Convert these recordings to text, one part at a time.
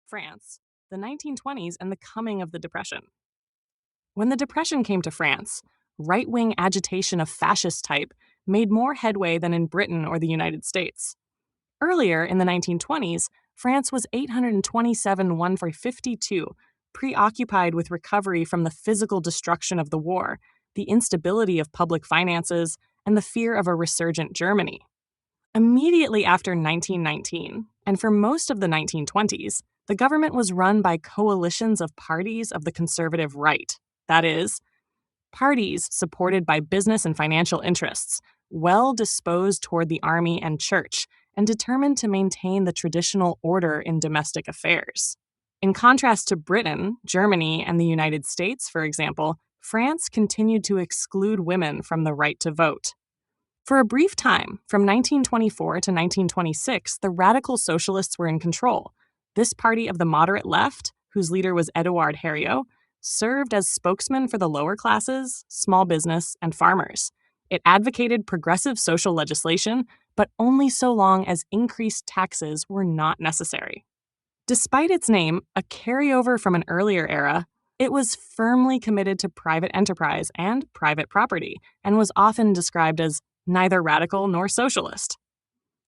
France, the 1920s, and the coming of the Depression. When the Depression came to France, right wing agitation of fascist type made more headway than in Britain or the United States. Earlier in the 1920s, France was 827 1 for 52, preoccupied with recovery from the physical destruction of the war, the instability of public finances, and the fear of a resurgent Germany. Immediately after 1919, and for most of the 1920s, the government was run by coalitions of parties of the conservative right. That is, parties supported by business and financial interests, well disposed toward the army and church, and determined to maintain the traditional order in domestic affairs. In contrast to Britain, Germany, and the United States, for example, France continued to exclude women from the right to vote. For a brief time, from 1924 to 1926, the radical socialists were in control. This party of the moderate left, whose leader was Édouard Herriot, served as spokesman for the lower classes, small business, and farmers. It advocated progressive social legislation, but only so long as increased taxes were not necessary. Despite its name, a carryover from an earlier era, it was firmly committed to private enterprise and private property, and was often described as neither radical nor socialist.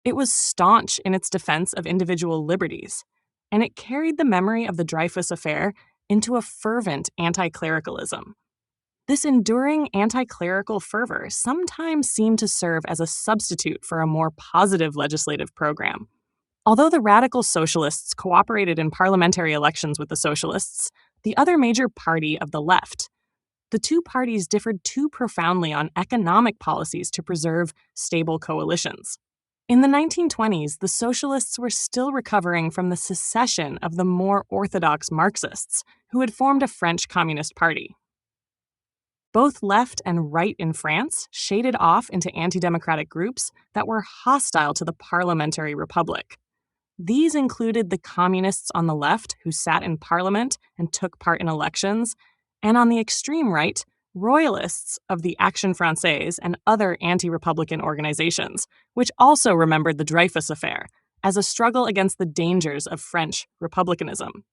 It was staunch in its defense of individual liberties, and it carried the memory of the Dreyfus Affair into a fervent anti-clericalism. This enduring anti-clerical fervor sometimes seemed to serve as a substitute for a more positive legislative program. Although the radical socialists cooperated in parliamentary elections with the socialists, the other major party of the left, the two parties differed too profoundly on economic policies to preserve stable coalitions. In the 1920s, the socialists were still recovering from the secession of the more orthodox Marxists, who had formed a French Communist Party. Both left and right in France shaded off into anti-democratic groups that were hostile to the parliamentary republic. These included the communists on the left, who sat in parliament and took part in elections, and on the extreme right, royalists of the Action Française and other anti-republican organizations, which also remembered the Dreyfus Affair as a struggle against the dangers of French republicanism,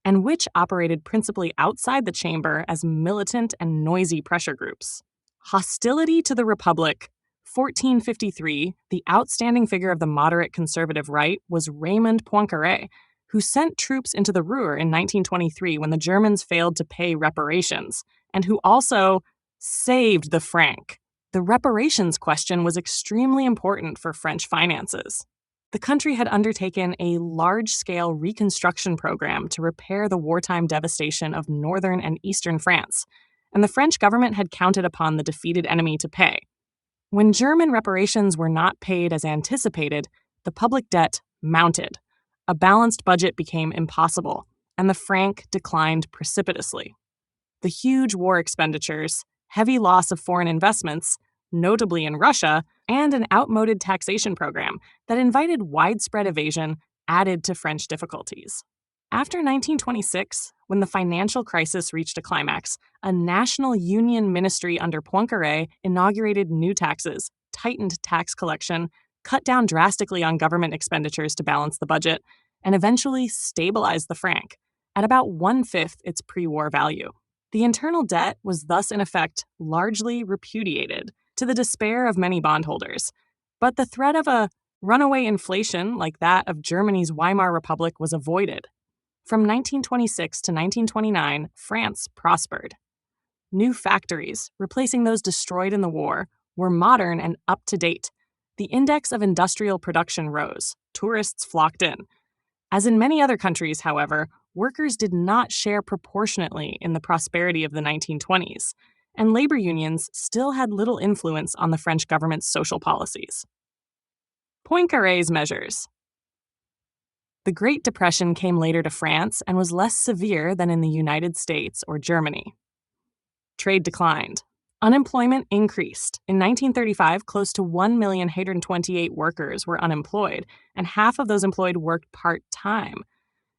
and which operated principally outside the chamber as militant and noisy pressure groups. Hostility to the Republic. 1453, the outstanding figure of the moderate conservative right was Raymond Poincaré, who sent troops into the Ruhr in 1923 when the Germans failed to pay reparations, and who also saved the franc. The reparations question was extremely important for French finances. The country had undertaken a large-scale reconstruction program to repair the wartime devastation of northern and eastern France, and the French government had counted upon the defeated enemy to pay. When German reparations were not paid as anticipated, the public debt mounted. A balanced budget became impossible, and the franc declined precipitously. The huge war expenditures, heavy loss of foreign investments, notably in Russia, and an outmoded taxation program that invited widespread evasion added to French difficulties. After 1926, when the financial crisis reached a climax, a national union ministry under Poincaré inaugurated new taxes, tightened tax collection, cut down drastically on government expenditures to balance the budget, and eventually stabilized the franc at about 1/5 its pre-war value. The internal debt was thus in effect largely repudiated, to the despair of many bondholders, but the threat of a runaway inflation like that of Germany's Weimar Republic was avoided. From 1926 to 1929, France prospered. New factories, replacing those destroyed in the war, were modern and up to date. The index of industrial production rose. Tourists flocked in. As in many other countries, however, workers did not share proportionately in the prosperity of the 1920s, and labor unions still had little influence on the French government's social policies. Poincaré's measures. The Great Depression came later to France and was less severe than in the United States or Germany. Trade declined. Unemployment increased. In 1935, close to 1,828,000 workers were unemployed, and half of those employed worked part-time.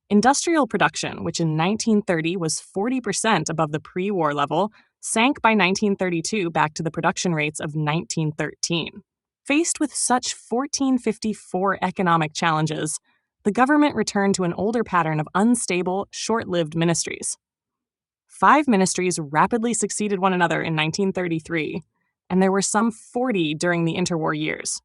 Industrial production, which in 1930 was 40% above the pre-war level, sank by 1932 back to the production rates of 1913. Faced with such 1454 economic challenges, the government returned to an older pattern of unstable, short-lived ministries. 5 ministries rapidly succeeded one another in 1933, and there were some 40 during the interwar years.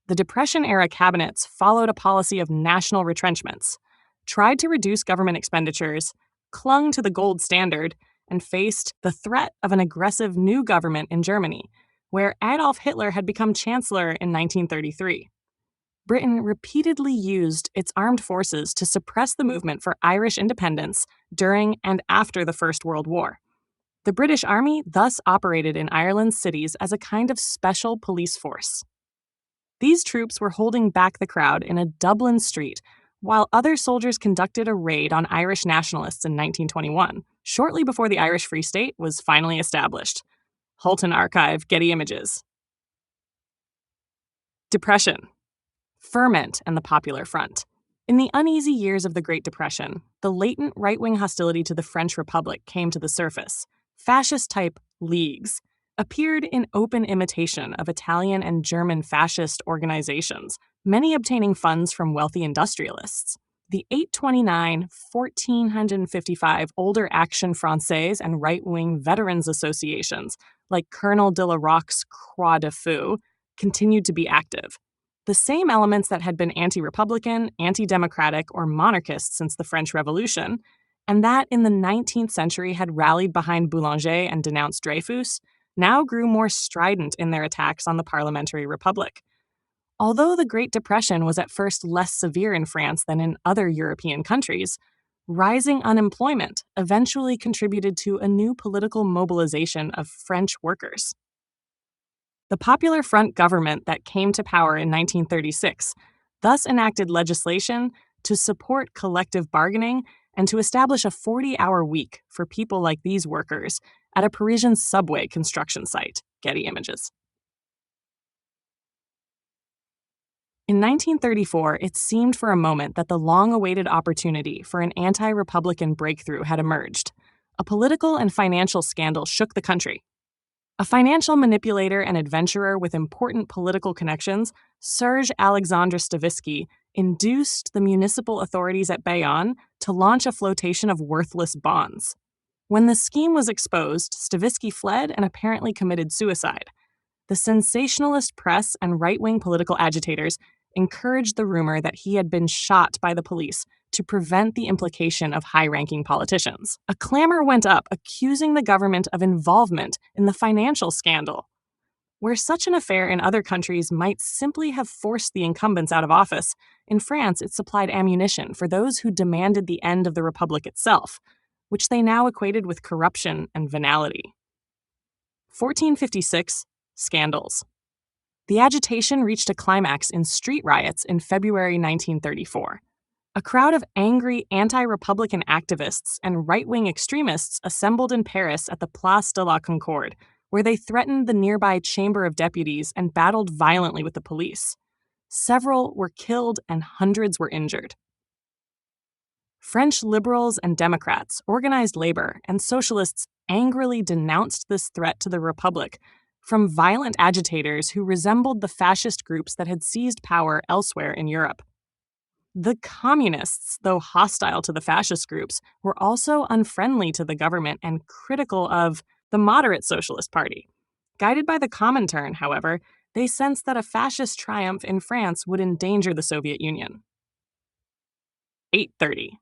The Depression-era cabinets followed a policy of national retrenchments, tried to reduce government expenditures, clung to the gold standard, and faced the threat of an aggressive new government in Germany, where Adolf Hitler had become chancellor in 1933. Britain repeatedly used its armed forces to suppress the movement for Irish independence during and after the First World War. The British Army thus operated in Ireland's cities as a kind of special police force. These troops were holding back the crowd in a Dublin street while other soldiers conducted a raid on Irish nationalists in 1921, shortly before the Irish Free State was finally established. Hulton Archive, Getty Images. Depression. Ferment and the Popular Front. In the uneasy years of the Great Depression, the latent right-wing hostility to the French Republic came to the surface. Fascist-type leagues appeared in open imitation of Italian and German fascist organizations, many obtaining funds from wealthy industrialists. The 829, 1455 Older Action Française and right-wing veterans associations, like Colonel de la Rocque's Croix de Feu, continued to be active. The same elements that had been anti-republican, anti-democratic, or monarchist since the French Revolution, and that in the 19th century had rallied behind Boulanger and denounced Dreyfus, now grew more strident in their attacks on the parliamentary republic. Although the Great Depression was at first less severe in France than in other European countries, rising unemployment eventually contributed to a new political mobilization of French workers. The Popular Front government that came to power in 1936 thus enacted legislation to support collective bargaining and to establish a 40-hour week for people like these workers at a Parisian subway construction site, Getty Images. In 1934, it seemed for a moment that the long-awaited opportunity for an anti-republican breakthrough had emerged. A political and financial scandal shook the country. A financial manipulator and adventurer with important political connections, Serge Alexandre Stavisky, induced the municipal authorities at Bayonne to launch a flotation of worthless bonds. When the scheme was exposed, Stavisky fled and apparently committed suicide. The sensationalist press and right-wing political agitators encouraged the rumor that he had been shot by the police to prevent the implication of high-ranking politicians. A clamor went up accusing the government of involvement in the financial scandal. Where such an affair in other countries might simply have forced the incumbents out of office, in France it supplied ammunition for those who demanded the end of the republic itself, which they now equated with corruption and venality. 1456. Scandals. The agitation reached a climax in street riots in February 1934. A crowd of angry anti-republican activists and right-wing extremists assembled in Paris at the Place de la Concorde, where they threatened the nearby Chamber of Deputies and battled violently with the police. Several were killed and hundreds were injured. French liberals and Democrats, organized labor, and socialists angrily denounced this threat to the Republic from violent agitators who resembled the fascist groups that had seized power elsewhere in Europe. The communists, though hostile to the fascist groups, were also unfriendly to the government and critical of the moderate Socialist Party. Guided by the Comintern, however, they sensed that a fascist triumph in France would endanger the Soviet Union. 830.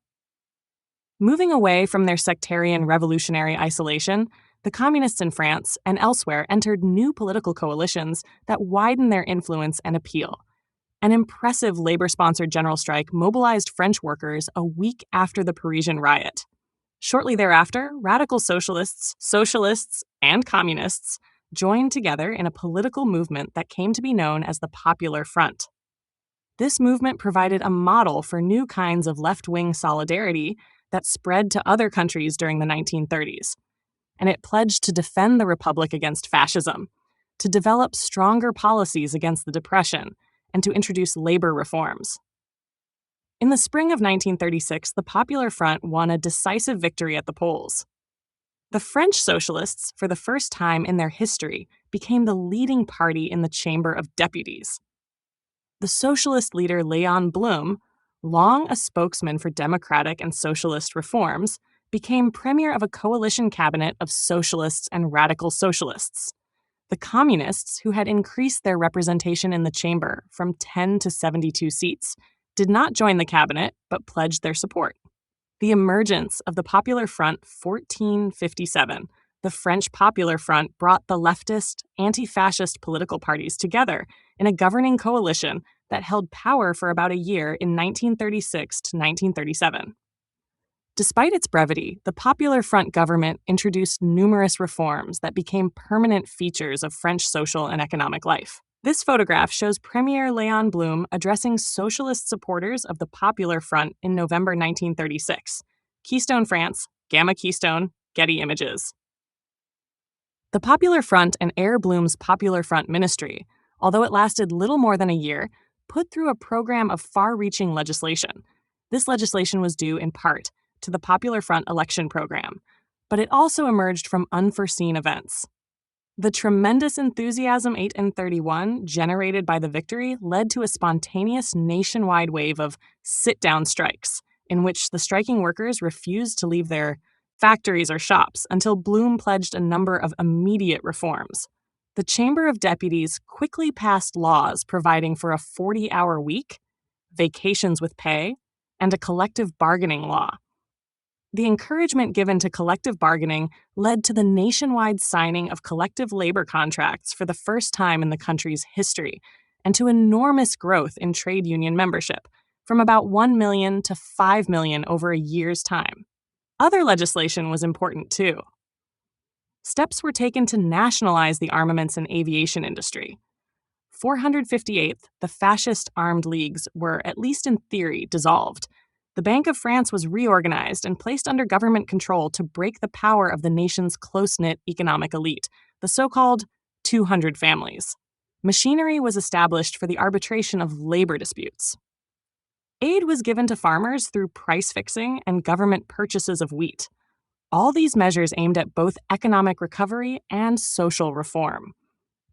Moving away from their sectarian revolutionary isolation, the communists in France and elsewhere entered new political coalitions that widened their influence and appeal. An impressive labor-sponsored general strike mobilized French workers a week after the Parisian riot. Shortly thereafter, radical socialists, and communists joined together in a political movement that came to be known as the Popular Front. This movement provided a model for new kinds of left-wing solidarity that spread to other countries during the 1930s. And it pledged to defend the Republic against fascism, to develop stronger policies against the Depression, and to introduce labor reforms. In the spring of 1936, the Popular Front won a decisive victory at the polls. The French socialists, for the first time in their history, became the leading party in the Chamber of Deputies. The socialist leader Léon Blum long a spokesman for democratic and socialist reforms, became premier of a coalition cabinet of socialists and radical socialists. The communists, who had increased their representation in the chamber from 10 to 72 seats, did not join the cabinet but pledged their support. The emergence of the Popular Front 1457, the French Popular Front, brought the leftist, anti-fascist political parties together in a governing coalition that held power for about a year in 1936 to 1937. Despite its brevity, the Popular Front government introduced numerous reforms that became permanent features of French social and economic life. This photograph shows Premier Léon Blum addressing socialist supporters of the Popular Front in November 1936. Keystone France, Gamma Keystone, Getty Images. The Popular Front and Air Blum's Popular Front ministry, although it lasted little more than a year, put through a program of far-reaching legislation. This legislation was due, in part, to the Popular Front election program, but it also emerged from unforeseen events. The tremendous enthusiasm 8 and 31 generated by the victory led to a spontaneous nationwide wave of sit-down strikes, in which the striking workers refused to leave their factories or shops until Blum pledged a number of immediate reforms. The Chamber of Deputies quickly passed laws providing for a 40-hour week, vacations with pay, and a collective bargaining law. The encouragement given to collective bargaining led to the nationwide signing of collective labor contracts for the first time in the country's history, and to enormous growth in trade union membership, from about 1 million to 5 million over a year's time. Other legislation was important too. Steps were taken to nationalize the armaments and aviation industry. 458th, the fascist armed leagues were, at least in theory, dissolved. The Bank of France was reorganized and placed under government control to break the power of the nation's close-knit economic elite, the so-called 200 families. Machinery was established for the arbitration of labor disputes. Aid was given to farmers through price fixing and government purchases of wheat. All these measures aimed at both economic recovery and social reform.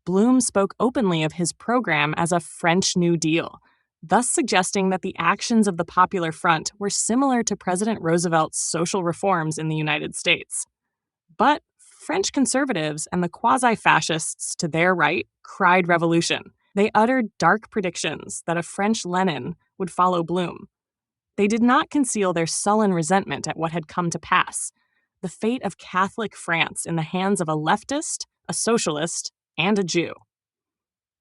Blum spoke openly of his program as a French New Deal, thus suggesting that the actions of the Popular Front were similar to President Roosevelt's social reforms in the United States. But French conservatives and the quasi-fascists to their right cried revolution. They uttered dark predictions that a French Lenin would follow Blum. They did not conceal their sullen resentment at what had come to pass: the fate of Catholic France in the hands of a leftist, a socialist, and a Jew.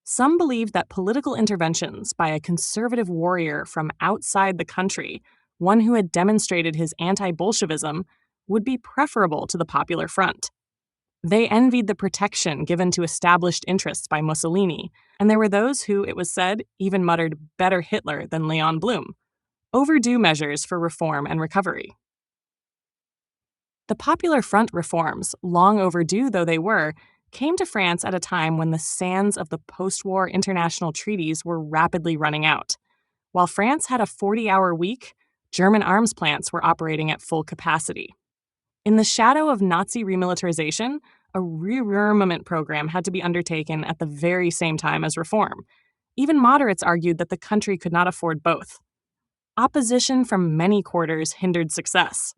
Some believed that political interventions by a conservative warrior from outside the country, one who had demonstrated his anti-Bolshevism, would be preferable to the Popular Front. They envied the protection given to established interests by Mussolini, and there were those who, it was said, even muttered better Hitler than Léon Blum, overdue measures for reform and recovery. The Popular Front reforms, long overdue though they were, came to France at a time when the sands of the post-war international treaties were rapidly running out. While France had a 40-hour week, German arms plants were operating at full capacity. In the shadow of Nazi remilitarization, a rearmament program had to be undertaken at the very same time as reform. Even moderates argued that the country could not afford both. Opposition from many quarters hindered success.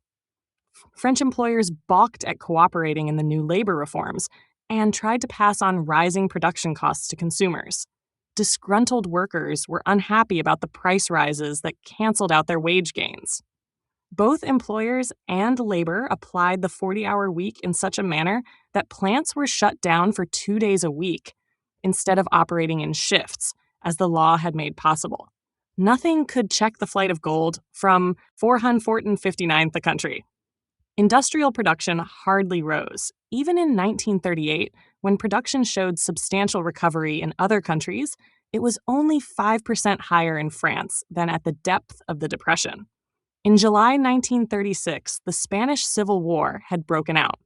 French employers balked at cooperating in the new labor reforms and tried to pass on rising production costs to consumers. Disgruntled workers were unhappy about the price rises that canceled out their wage gains. Both employers and labor applied the 40-hour week in such a manner that plants were shut down for 2 days a week instead of operating in shifts, as the law had made possible. Nothing could check the flight of gold from 459th the country. Industrial production hardly rose. Even in 1938, when production showed substantial recovery in other countries, it was only 5% higher in France than at the depth of the Depression. In July 1936, the Spanish Civil War had broken out.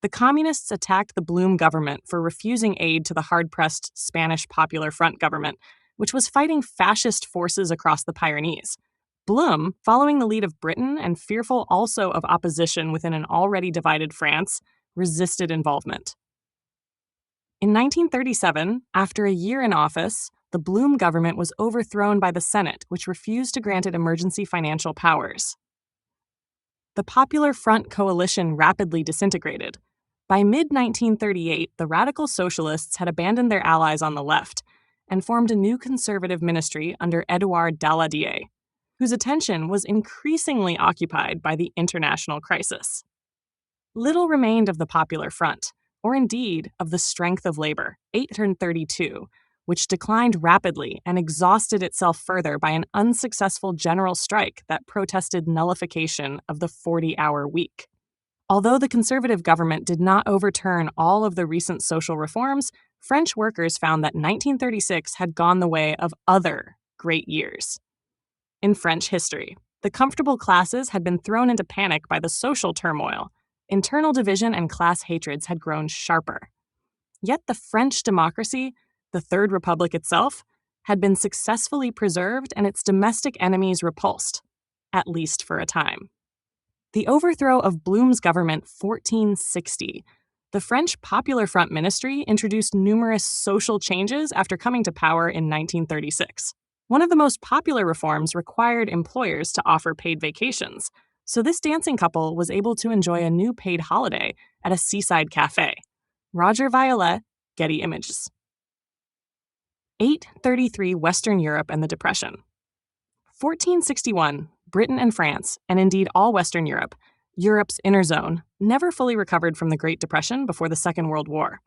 The communists attacked the Blum government for refusing aid to the hard-pressed Spanish Popular Front government, which was fighting fascist forces across the Pyrenees. Blum, following the lead of Britain and fearful also of opposition within an already divided France, resisted involvement. In 1937, after a year in office, the Blum government was overthrown by the Senate, which refused to grant it emergency financial powers. The Popular Front coalition rapidly disintegrated. By mid-1938, the radical socialists had abandoned their allies on the left and formed a new conservative ministry under Édouard Daladier, whose attention was increasingly occupied by the international crisis. Little remained of the Popular Front, or indeed of the Strength of Labor, 832, which declined rapidly and exhausted itself further by an unsuccessful general strike that protested nullification of the 40-hour week. Although the conservative government did not overturn all of the recent social reforms, French workers found that 1936 had gone the way of other great years. In French history, the comfortable classes had been thrown into panic by the social turmoil. Internal division and class hatreds had grown sharper. Yet the French democracy, the Third Republic itself, had been successfully preserved and its domestic enemies repulsed, at least for a time. The overthrow of Blum's government 1460, the French Popular Front ministry introduced numerous social changes after coming to power in 1936. One of the most popular reforms required employers to offer paid vacations, so this dancing couple was able to enjoy a new paid holiday at a seaside cafe. Roger Violette, Getty Images. 833 Western Europe and the Depression. 1461, Britain and France, and indeed all Western Europe, Europe's inner zone, never fully recovered from the Great Depression before the Second World War.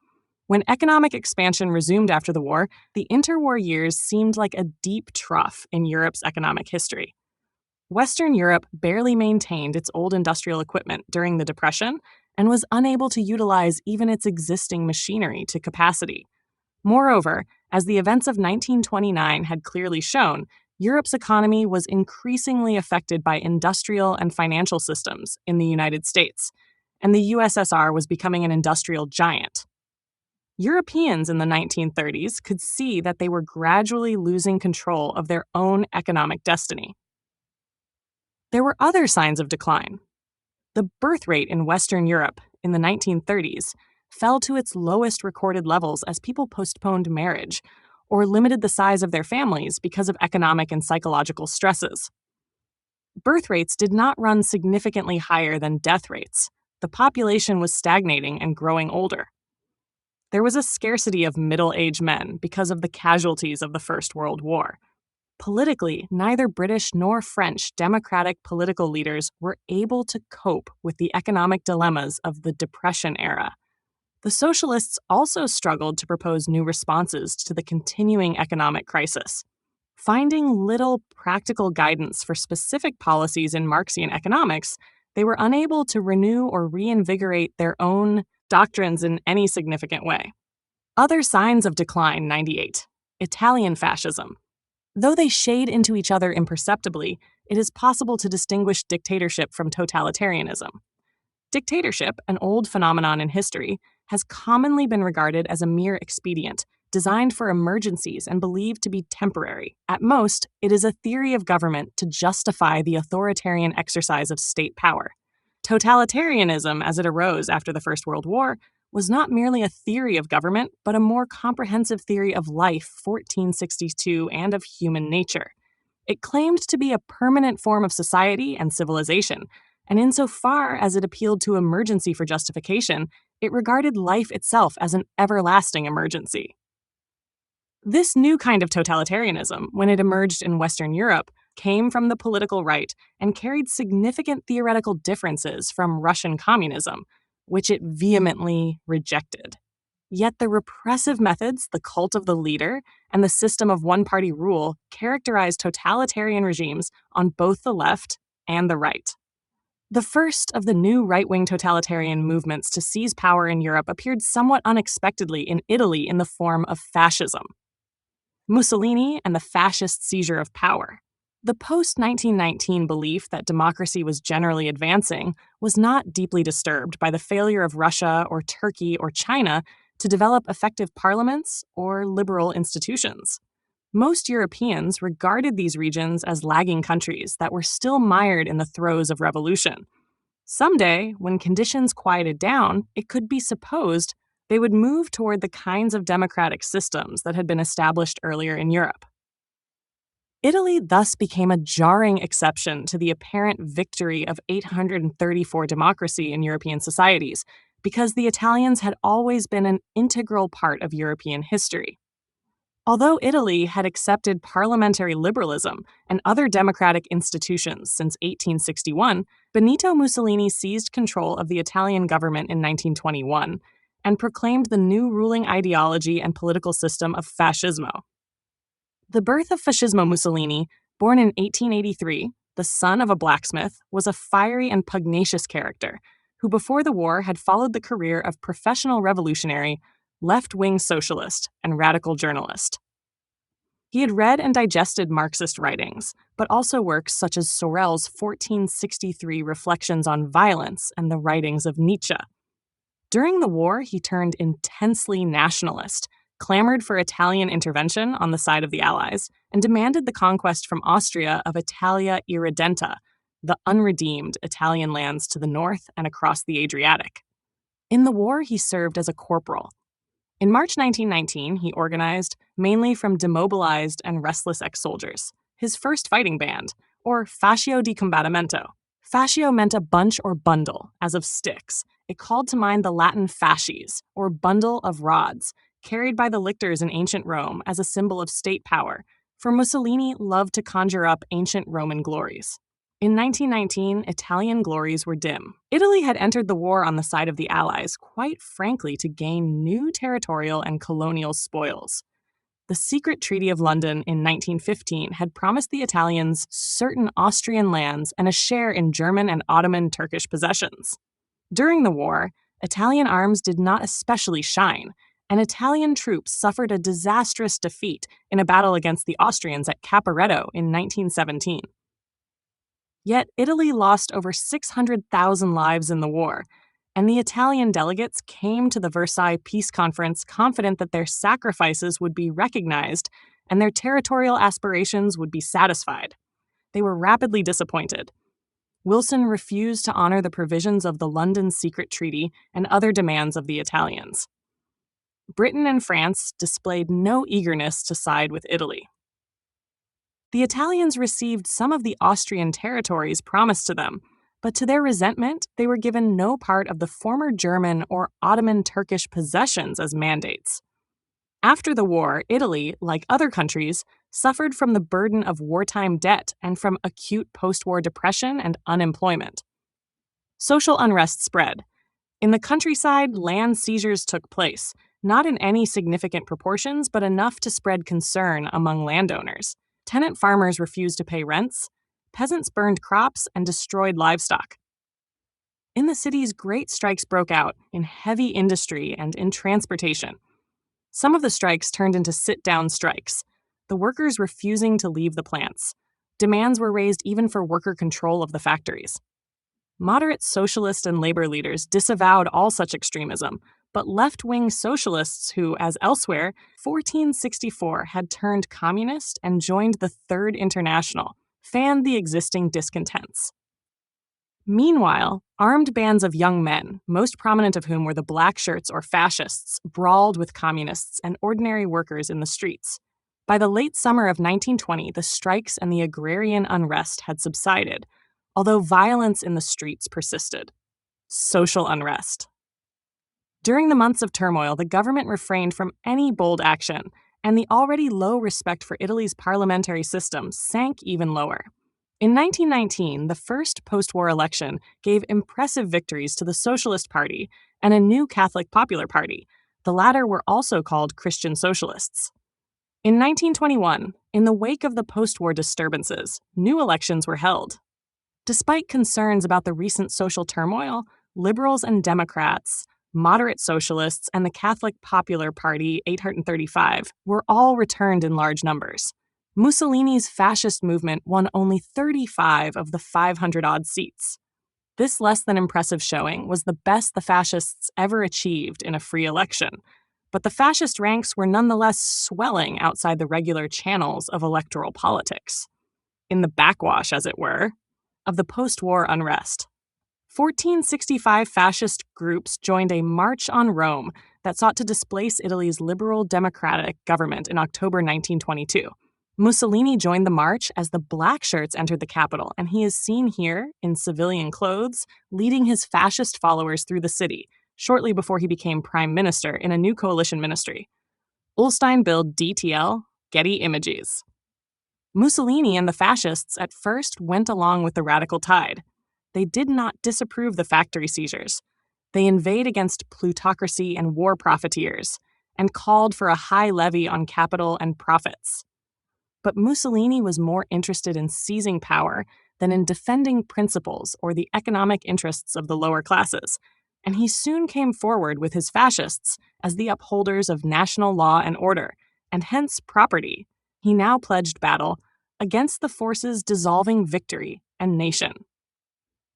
When economic expansion resumed after the war, the interwar years seemed like a deep trough in Europe's economic history. Western Europe barely maintained its old industrial equipment during the Depression and was unable to utilize even its existing machinery to capacity. Moreover, as the events of 1929 had clearly shown, Europe's economy was increasingly affected by industrial and financial systems in the United States, and the USSR was becoming an industrial giant. Europeans in the 1930s could see that they were gradually losing control of their own economic destiny. There were other signs of decline. The birth rate in Western Europe in the 1930s fell to its lowest recorded levels as people postponed marriage or limited the size of their families because of economic and psychological stresses. Birth rates did not run significantly higher than death rates. The population was stagnating and growing older. There was a scarcity of middle-aged men because of the casualties of the First World War. Politically, neither British nor French democratic political leaders were able to cope with the economic dilemmas of the Depression era. The socialists also struggled to propose new responses to the continuing economic crisis. Finding little practical guidance for specific policies in Marxian economics, they were unable to renew or reinvigorate their own doctrines in any significant way. Other signs of decline, 98. Italian fascism. Though they shade into each other imperceptibly, it is possible to distinguish dictatorship from totalitarianism. Dictatorship, an old phenomenon in history, has commonly been regarded as a mere expedient, designed for emergencies and believed to be temporary. At most, it is a theory of government to justify the authoritarian exercise of state power. Totalitarianism, as it arose after the First World War, was not merely a theory of government, but a more comprehensive theory of life, 1462, and of human nature. It claimed to be a permanent form of society and civilization, and insofar as it appealed to emergency for justification, it regarded life itself as an everlasting emergency. This new kind of totalitarianism, when it emerged in Western Europe, came from the political right and carried significant theoretical differences from Russian communism, which it vehemently rejected. Yet the repressive methods, the cult of the leader, and the system of one-party rule characterized totalitarian regimes on both the left and the right. The first of the new right-wing totalitarian movements to seize power in Europe appeared somewhat unexpectedly in Italy in the form of fascism. Mussolini and the fascist seizure of power. The post-1919 belief that democracy was generally advancing was not deeply disturbed by the failure of Russia or Turkey or China to develop effective parliaments or liberal institutions. Most Europeans regarded these regions as lagging countries that were still mired in the throes of revolution. Someday, when conditions quieted down, it could be supposed They would move toward the kinds of democratic systems that had been established earlier in Europe. Italy thus became a jarring exception to the apparent victory of 834 democracy in European societies, because the Italians had always been an integral part of European history. Although Italy had accepted parliamentary liberalism and other democratic institutions since 1861, Benito Mussolini seized control of the Italian government in 1921 and proclaimed the new ruling ideology and political system of fascismo. The birth of Fascismo Mussolini, born in 1883, the son of a blacksmith, was a fiery and pugnacious character who before the war had followed the career of professional revolutionary, left-wing socialist, and radical journalist. He had read and digested Marxist writings, but also works such as Sorel's 1463 Reflections on Violence and the writings of Nietzsche. During the war, he turned intensely nationalist, clamored for Italian intervention on the side of the Allies, and demanded the conquest from Austria of Italia Irredenta, the unredeemed Italian lands to the north and across the Adriatic. In the war, he served as a corporal. In March 1919, he organized, mainly from demobilized and restless ex-soldiers, his first fighting band, or Fascio di Combattimento. Fascio meant a bunch or bundle, as of sticks. It called to mind the Latin fasces, or bundle of rods, carried by the lictors in ancient Rome as a symbol of state power, for Mussolini loved to conjure up ancient Roman glories. In 1919, Italian glories were dim. Italy had entered the war on the side of the Allies, quite frankly, to gain new territorial and colonial spoils. The secret Treaty of London in 1915 had promised the Italians certain Austrian lands and a share in German and Ottoman Turkish possessions. During the war, Italian arms did not especially shine, and Italian troops suffered a disastrous defeat in a battle against the Austrians at Caporetto in 1917. Yet Italy lost over 600,000 lives in the war, and the Italian delegates came to the Versailles Peace Conference confident that their sacrifices would be recognized and their territorial aspirations would be satisfied. They were rapidly disappointed. Wilson refused to honor the provisions of the London Secret Treaty and other demands of the Italians. Britain and France displayed no eagerness to side with Italy. The Italians received some of the Austrian territories promised to them, but to their resentment, they were given no part of the former German or Ottoman Turkish possessions as mandates. After the war, Italy, like other countries, suffered from the burden of wartime debt and from acute post-war depression and unemployment. Social unrest spread. In the countryside, land seizures took place, not in any significant proportions, but enough to spread concern among landowners. Tenant farmers refused to pay rents, peasants burned crops and destroyed livestock. In the cities, great strikes broke out in heavy industry and in transportation. Some of the strikes turned into sit-down strikes, the workers refusing to leave the plants. Demands were raised even for worker control of the factories. Moderate socialist and labor leaders disavowed all such extremism, but left-wing socialists who, as elsewhere, 1464 had turned communist and joined the Third International, fanned the existing discontents. Meanwhile, armed bands of young men, most prominent of whom were the black shirts or fascists, brawled with communists and ordinary workers in the streets. By the late summer of 1920, the strikes and the agrarian unrest had subsided, although violence in the streets persisted. Social unrest. During the months of turmoil, the government refrained from any bold action, and the already low respect for Italy's parliamentary system sank even lower. In 1919, the first post-war election gave impressive victories to the Socialist Party and a new Catholic Popular Party. The latter were also called Christian Socialists. In 1921, in the wake of the post-war disturbances, new elections were held. Despite concerns about the recent social turmoil, liberals and Democrats, moderate socialists, and the Catholic Popular Party, 835, were all returned in large numbers. Mussolini's fascist movement won only 35 of the 500-odd seats. This less than impressive showing was the best the fascists ever achieved in a free election, but the fascist ranks were nonetheless swelling outside the regular channels of electoral politics, in the backwash, as it were, of the post-war unrest. 1465 fascist groups joined a March on Rome that sought to displace Italy's liberal democratic government in October 1922. Mussolini joined the march as the black shirts entered the capital, and he is seen here, in civilian clothes, leading his fascist followers through the city, shortly before he became prime minister in a new coalition ministry. Ullstein billed DTL, Getty Images. Mussolini and the fascists at first went along with the radical tide. They did not disapprove the factory seizures. They inveighed against plutocracy and war profiteers, and called for a high levy on capital and profits. But Mussolini was more interested in seizing power than in defending principles or the economic interests of the lower classes, and he soon came forward with his fascists as the upholders of national law and order, and hence property. He now pledged battle against the forces dissolving victory and nation.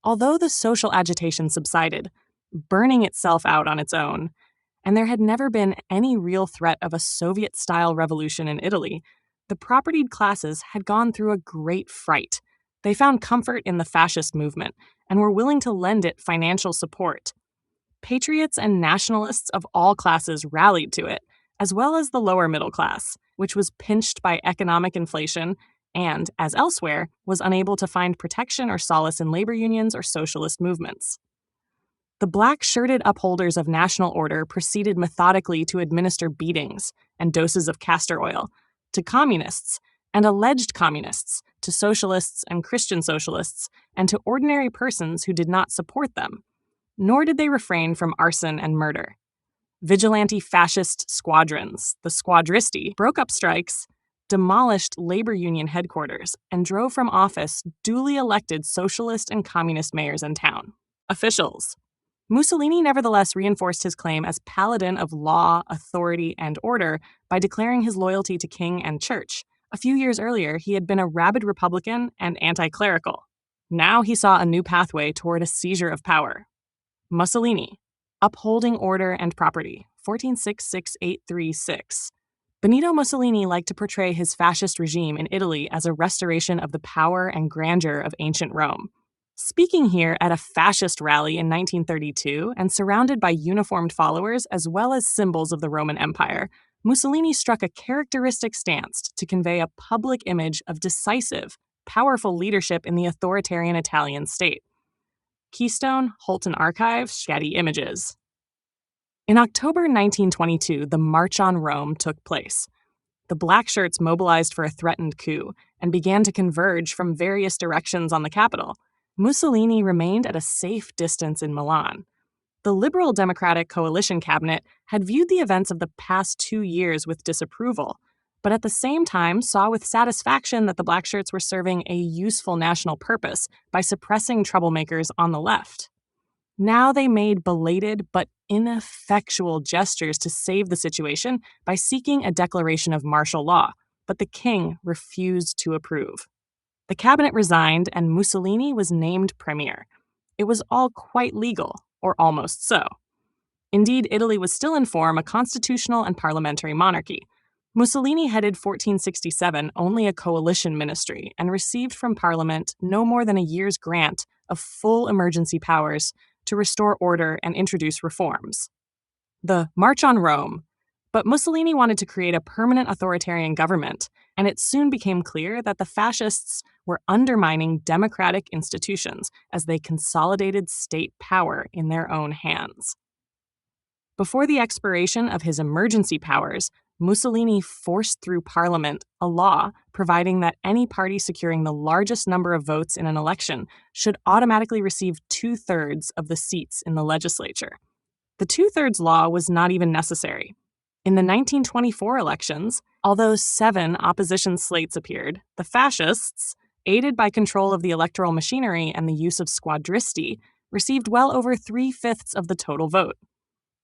Although the social agitation subsided, burning itself out on its own, and there had never been any real threat of a Soviet-style revolution in Italy, the propertied classes had gone through a great fright. They found comfort in the fascist movement and were willing to lend it financial support. Patriots and nationalists of all classes rallied to it, as well as the lower middle class, which was pinched by economic inflation and, as elsewhere, was unable to find protection or solace in labor unions or socialist movements. The black-shirted upholders of national order proceeded methodically to administer beatings and doses of castor oil to communists and alleged communists, to socialists and Christian socialists, and to ordinary persons who did not support them. Nor did they refrain from arson and murder. Vigilante fascist squadrons, the squadristi, broke up strikes, demolished labor union headquarters, and drove from office duly elected socialist and communist mayors in town. Officials. Mussolini nevertheless reinforced his claim as paladin of law, authority, and order by declaring his loyalty to king and church. A few years earlier, he had been a rabid Republican and anti-clerical. Now he saw a new pathway toward a seizure of power. Mussolini, upholding order and property, 1466-836. Benito Mussolini liked to portray his fascist regime in Italy as a restoration of the power and grandeur of ancient Rome. Speaking here at a fascist rally in 1932 and surrounded by uniformed followers as well as symbols of the Roman Empire, Mussolini struck a characteristic stance to convey a public image of decisive, powerful leadership in the authoritarian Italian state. Keystone, Holton Archives, Getty Images. In October 1922, the March on Rome took place. The black shirts mobilized for a threatened coup and began to converge from various directions on the capital. Mussolini remained at a safe distance in Milan. The Liberal Democratic Coalition cabinet had viewed the events of the past 2 years with disapproval, but at the same time saw with satisfaction that the black shirts were serving a useful national purpose by suppressing troublemakers on the left. Now they made belated but ineffectual gestures to save the situation by seeking a declaration of martial law, but the king refused to approve. The cabinet resigned, and Mussolini was named premier. It was all quite legal, or almost so. Indeed, Italy was still in form a constitutional and parliamentary monarchy. Mussolini headed 1467 only a coalition ministry and received from Parliament no more than a year's grant of full emergency powers to restore order and introduce reforms. The March on Rome. But Mussolini wanted to create a permanent authoritarian government, and it soon became clear that the fascists were undermining democratic institutions as they consolidated state power in their own hands. Before the expiration of his emergency powers, Mussolini forced through Parliament a law providing that any party securing the largest number of votes in an election should automatically receive 2/3 of the seats in the legislature. The 2/3 law was not even necessary. In the 1924 elections, although 7 opposition slates appeared, the fascists, aided by control of the electoral machinery and the use of squadristi, received well over 3/5 of the total vote.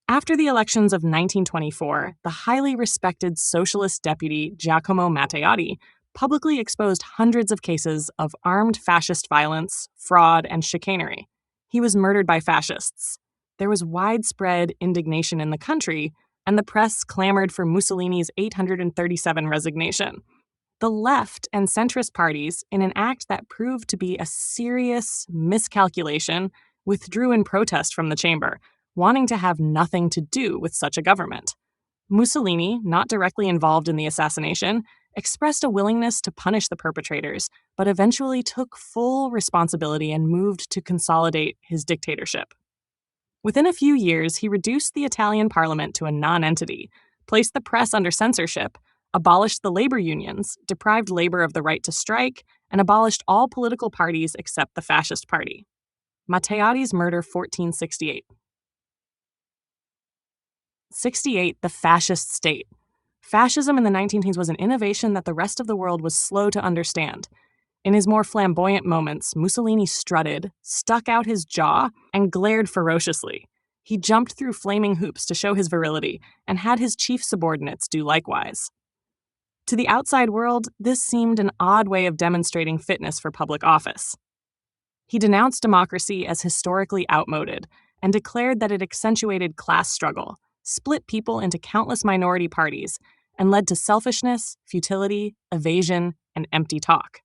After the elections of 1924, the highly respected socialist deputy Giacomo Matteotti publicly exposed hundreds of cases of armed fascist violence, fraud, and chicanery. He was murdered by fascists. There was widespread indignation in the country, and the press clamored for Mussolini's 837 resignation. The left and centrist parties, in an act that proved to be a serious miscalculation, withdrew in protest from the chamber, wanting to have nothing to do with such a government. Mussolini, not directly involved in the assassination, expressed a willingness to punish the perpetrators, but eventually took full responsibility and moved to consolidate his dictatorship. Within a few years, he reduced the Italian parliament to a non-entity, placed the press under censorship, abolished the labor unions, deprived labor of the right to strike, and abolished all political parties except the Fascist Party. Matteotti's murder, 1468. 68. The fascist state. Fascism in the 1910s was an innovation that the rest of the world was slow to understand. In his more flamboyant moments, Mussolini strutted, stuck out his jaw, and glared ferociously. He jumped through flaming hoops to show his virility and had his chief subordinates do likewise. To the outside world, this seemed an odd way of demonstrating fitness for public office. He denounced democracy as historically outmoded and declared that it accentuated class struggle, split people into countless minority parties, and led to selfishness, futility, evasion, and empty talk.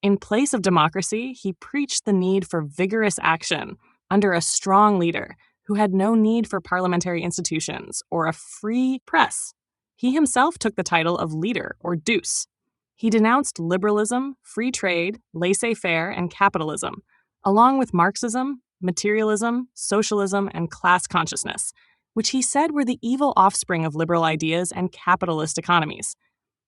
In place of democracy, he preached the need for vigorous action under a strong leader who had no need for parliamentary institutions or a free press. He himself took the title of leader or deuce. He denounced liberalism, free trade, laissez-faire, and capitalism, along with Marxism, materialism, socialism, and class consciousness, which he said were the evil offspring of liberal ideas and capitalist economies.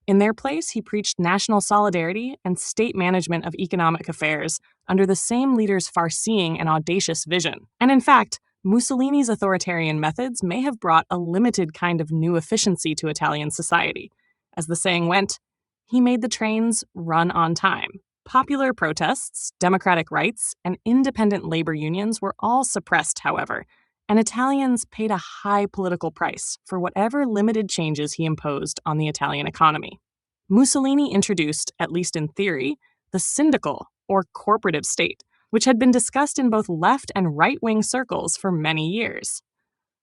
In their place, he preached national solidarity and state management of economic affairs under the same leader's far-seeing and audacious vision. And in fact, Mussolini's authoritarian methods may have brought a limited kind of new efficiency to Italian society. As the saying went, he made the trains run on time. Popular protests, democratic rights, and independent labor unions were all suppressed, however, and Italians paid a high political price for whatever limited changes he imposed on the Italian economy. Mussolini introduced, at least in theory, the syndical or corporative state, which had been discussed in both left and right-wing circles for many years.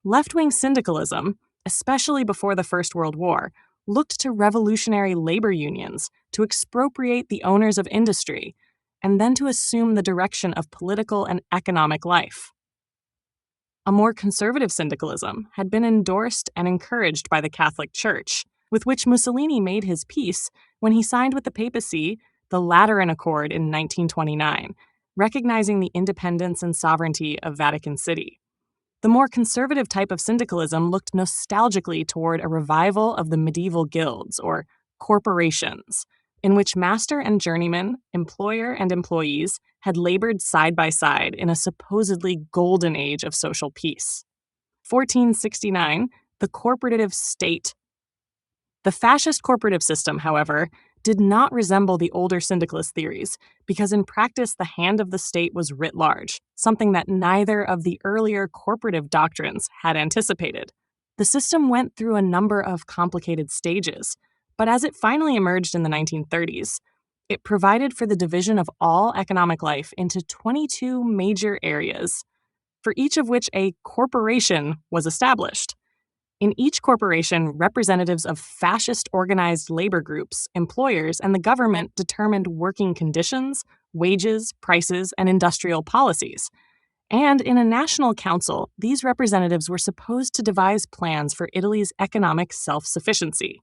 Left-wing syndicalism, especially before the First World War, looked to revolutionary labor unions to expropriate the owners of industry and then to assume the direction of political and economic life. A more conservative syndicalism had been endorsed and encouraged by the Catholic Church, with which Mussolini made his peace when he signed with the papacy the Lateran Accord in 1929, recognizing the independence and sovereignty of Vatican City. The more conservative type of syndicalism looked nostalgically toward a revival of the medieval guilds, or corporations, in which master and journeyman, employer and employees had labored side by side in a supposedly golden age of social peace. 1469, the corporative state. The fascist corporative system, however, did not resemble the older syndicalist theories, because in practice the hand of the state was writ large, something that neither of the earlier corporative doctrines had anticipated. The system went through a number of complicated stages, but as it finally emerged in the 1930s, it provided for the division of all economic life into 22 major areas, for each of which a corporation was established. In each corporation, representatives of fascist organized labor groups, employers, and the government determined working conditions, wages, prices, and industrial policies. And in a national council, these representatives were supposed to devise plans for Italy's economic self-sufficiency.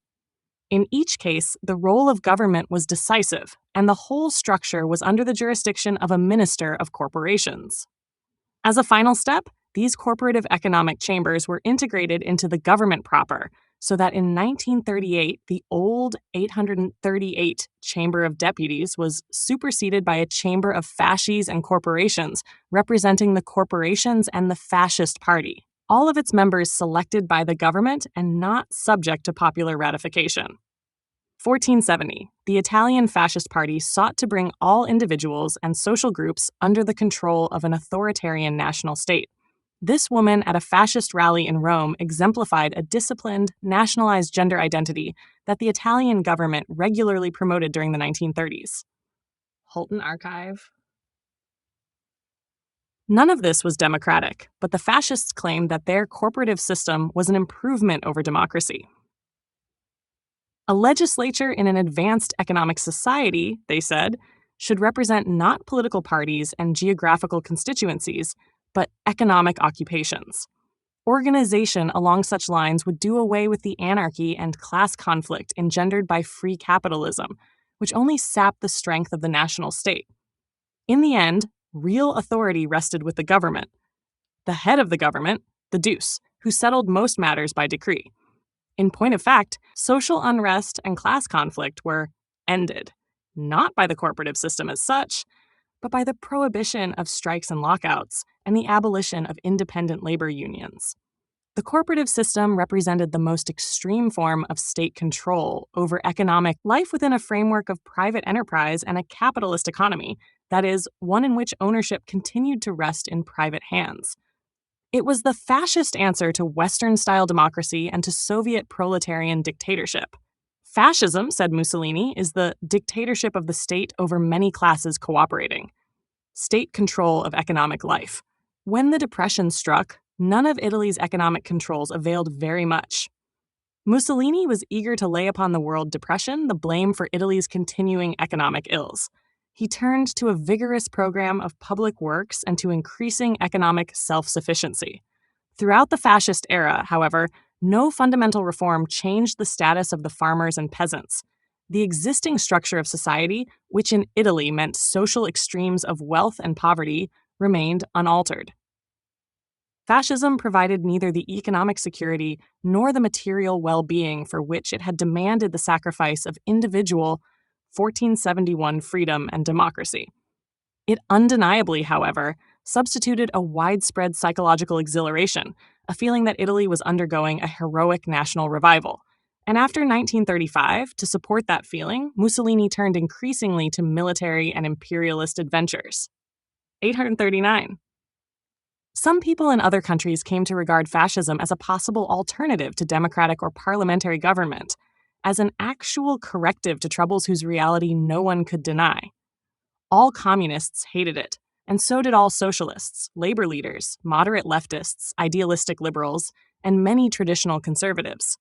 In each case, the role of government was decisive, and the whole structure was under the jurisdiction of a minister of corporations. As a final step, these corporative economic chambers were integrated into the government proper, so that in 1938, the old 838 Chamber of Deputies was superseded by a Chamber of Fasces and Corporations, representing the corporations and the Fascist Party, all of its members selected by the government and not subject to popular ratification. 1470, the Italian Fascist Party sought to bring all individuals and social groups under the control of an authoritarian national state. This woman at a fascist rally in Rome exemplified a disciplined, nationalized gender identity that the Italian government regularly promoted during the 1930s. Holton Archive. None of this was democratic, but the fascists claimed that their corporative system was an improvement over democracy. A legislature in an advanced economic society, they said, should represent not political parties and geographical constituencies, but economic occupations. Organization along such lines would do away with the anarchy and class conflict engendered by free capitalism, which only sapped the strength of the national state. In the end, real authority rested with the government. The head of the government, the deuce, who settled most matters by decree. In point of fact, social unrest and class conflict were ended, not by the corporative system as such, but by the prohibition of strikes and lockouts and the abolition of independent labor unions. The corporative system represented the most extreme form of state control over economic life within a framework of private enterprise and a capitalist economy, that is, one in which ownership continued to rest in private hands. It was the fascist answer to Western-style democracy and to Soviet proletarian dictatorship. Fascism, said Mussolini, is the dictatorship of the state over many classes cooperating. State control of economic life. When the Depression struck, none of Italy's economic controls availed very much. Mussolini was eager to lay upon the world depression the blame for Italy's continuing economic ills. He turned to a vigorous program of public works and to increasing economic self-sufficiency. Throughout the fascist era, however, no fundamental reform changed the status of the farmers and peasants. The existing structure of society, which in Italy meant social extremes of wealth and poverty, remained unaltered. Fascism provided neither the economic security nor the material well-being for which it had demanded the sacrifice of individual 1471 freedom and democracy. It undeniably, however, substituted a widespread psychological exhilaration, a feeling that Italy was undergoing a heroic national revival. And after 1935, to support that feeling, Mussolini turned increasingly to military and imperialist adventures. 839. Some people in other countries came to regard fascism as a possible alternative to democratic or parliamentary government, as an actual corrective to troubles whose reality no one could deny. All communists hated it, and so did all socialists, labor leaders, moderate leftists, idealistic liberals, and many traditional conservatives.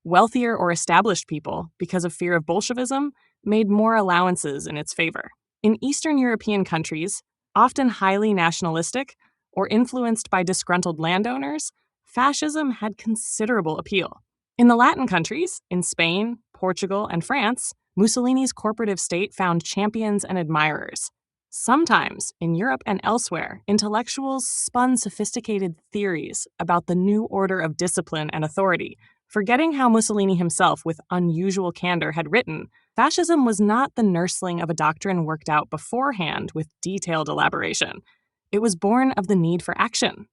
Wealthier or established people, because of fear of Bolshevism, made more allowances in its favor. In Eastern European countries, often highly nationalistic or influenced by disgruntled landowners, fascism had considerable appeal. In the Latin countries, in Spain, Portugal, and France, Mussolini's corporative state found champions and admirers. Sometimes, in Europe and elsewhere, intellectuals spun sophisticated theories about the new order of discipline and authority, forgetting how Mussolini himself, with unusual candor, had written, fascism was not the nursling of a doctrine worked out beforehand with detailed elaboration. It was born of the need for action,